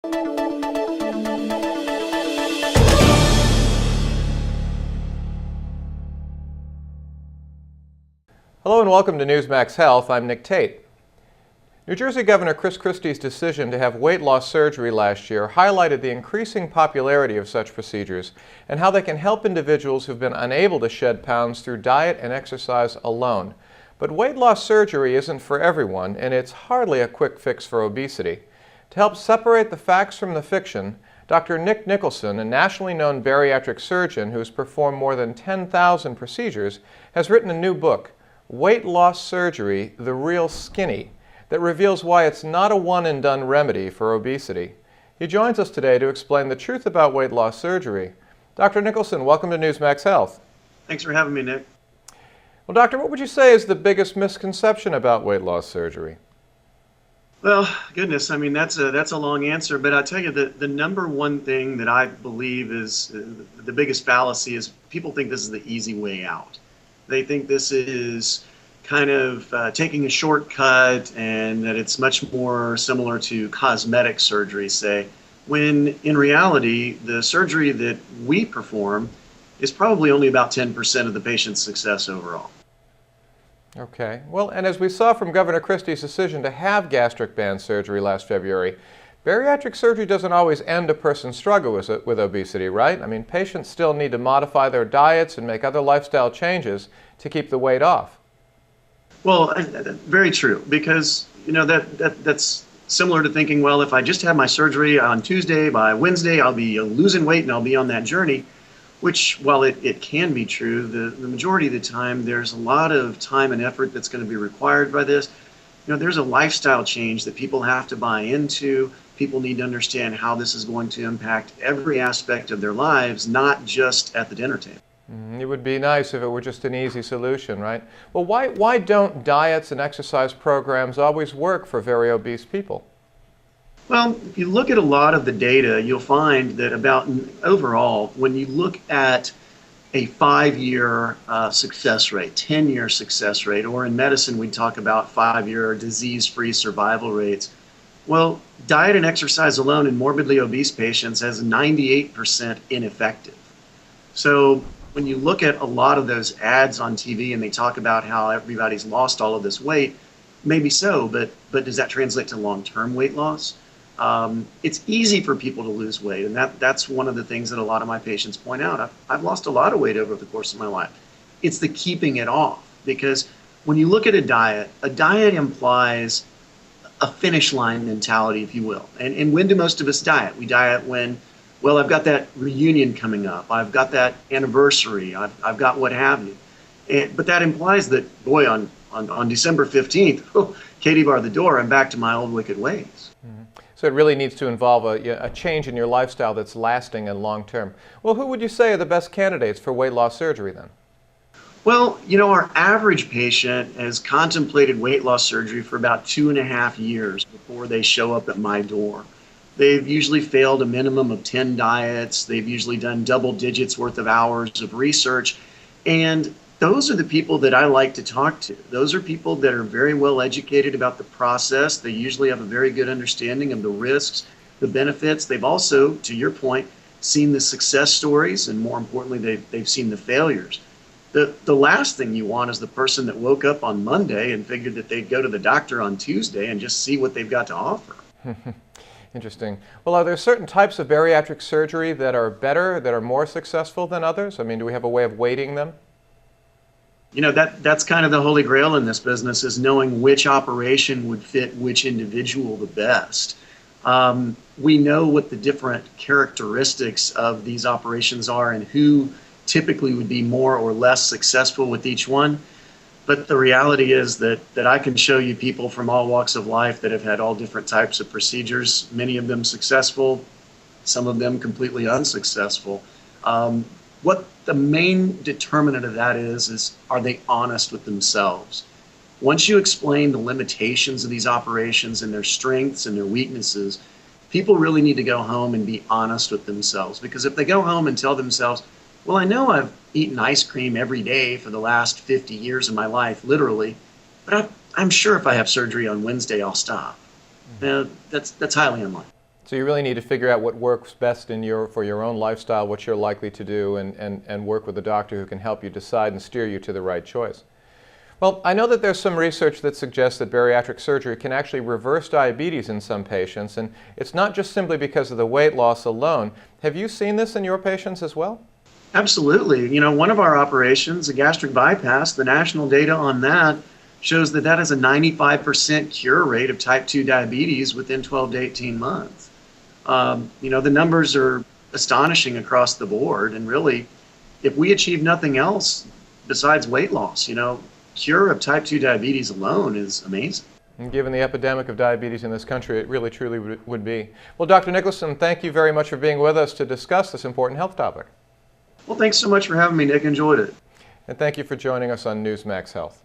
Hello and welcome to Newsmax Health. I'm Nick Tate. New Jersey Governor Christie's decision to have weight loss surgery last year highlighted the increasing popularity of such procedures and how they can help individuals who've been unable to shed pounds through diet and exercise alone. But weight loss surgery isn't for everyone, and it's hardly a quick fix for obesity. To help separate the facts from the fiction, Dr. Nicholson, a nationally known bariatric surgeon who's performed more than 10,000 procedures, has written a new book, Weight Loss Surgery, The Real Skinny, that reveals why it's not a one-and-done remedy for obesity. He joins us today to explain the truth about weight loss surgery. Dr. Nicholson, welcome to Newsmax Health. Thanks for having me, Nick. Well, doctor, what would you say is the biggest misconception about weight loss surgery? Well, goodness, I mean, that's a long answer, but I'll tell you the number one thing that I believe is the biggest fallacy is people think this is the easy way out. They think this is kind of taking a shortcut and that it's much more similar to cosmetic surgery, say, when in reality, the surgery that we perform is probably only about 10% of the patient's success overall. Okay. Well, and as we saw from Governor Christie's decision to have gastric band surgery last February, bariatric surgery doesn't always end a person's struggle with obesity, right? I mean, patients still need to modify their diets and make other lifestyle changes to keep the weight off. Well, very true, because that's similar to thinking, well, if I just have my surgery on Tuesday, by Wednesday I'll be losing weight and I'll be on that journey, which, while it can be true, the majority of the time there's a lot of time and effort that's going to be required by this. There's a lifestyle change that people have to buy into. People need to understand how this is going to impact every aspect of their lives, not just at the dinner table. It would be nice if it were just an easy solution, right? Well, why don't diets and exercise programs always work for very obese people? Well, if you look at a lot of the data, you'll find that overall, when you look at a 5-year success rate, 10-year success rate, or in medicine we talk about 5-year disease-free survival rates. Well, diet and exercise alone in morbidly obese patients has 98% ineffective. So when you look at a lot of those ads on TV and they talk about how everybody's lost all of this weight, maybe so, but does that translate to long-term weight loss? It's easy for people to lose weight, and that's one of the things that a lot of my patients point out. I've lost a lot of weight over the course of my life. It's the keeping it off, because when you look at a diet implies a finish line mentality, if you will. And when do most of us diet? We diet when, well, I've got that reunion coming up, I've got that anniversary, I've got what have you. But that implies that, boy, on December 15th, Katie bar the door, I'm back to my old wicked ways. Mm-hmm. So it really needs to involve a change in your lifestyle that's lasting and long-term. Well, who would you say are the best candidates for weight loss surgery then? Well, our average patient has contemplated weight loss surgery for about 2.5 years before they show up at my door. They've usually failed a minimum of 10 diets. They've usually done double digits worth of hours of research. And those are the people that I like to talk to. Those are people that are very well educated about the process. They usually have a very good understanding of the risks, the benefits. They've also, to your point, seen the success stories, and more importantly, they've seen the failures. The last thing you want is the person that woke up on Monday and figured that they'd go to the doctor on Tuesday and just see what they've got to offer. Interesting. Well, are there certain types of bariatric surgery that are better, that are more successful than others? I mean, do we have a way of weighting them? That's kind of the holy grail in this business, is knowing which operation would fit which individual the best. We know what the different characteristics of these operations are and who typically would be more or less successful with each one. But the reality is that I can show you people from all walks of life that have had all different types of procedures, many of them successful, some of them completely unsuccessful. What the main determinant of that is are they honest with themselves? Once you explain the limitations of these operations and their strengths and their weaknesses, people really need to go home and be honest with themselves. Because if they go home and tell themselves, well, I know I've eaten ice cream every day for the last 50 years of my life, literally, but I'm sure if I have surgery on Wednesday, I'll stop. That's highly unlikely. So you really need to figure out what works best for your own lifestyle, what you're likely to do, and work with a doctor who can help you decide and steer you to the right choice. Well, I know that there's some research that suggests that bariatric surgery can actually reverse diabetes in some patients, and it's not just simply because of the weight loss alone. Have you seen this in your patients as well? Absolutely. You know, one of our operations, a gastric bypass, the national data on that shows that that has a 95% cure rate of type 2 diabetes within 12 to 18 months. You know, the numbers are astonishing across the board. And really, if we achieve nothing else besides weight loss, you know, cure of type 2 diabetes alone is amazing. And given the epidemic of diabetes in this country, it really truly would be. Well, Dr. Nicholson, thank you very much for being with us to discuss this important health topic. Well, thanks so much for having me, Nick. Enjoyed it. And thank you for joining us on Newsmax Health.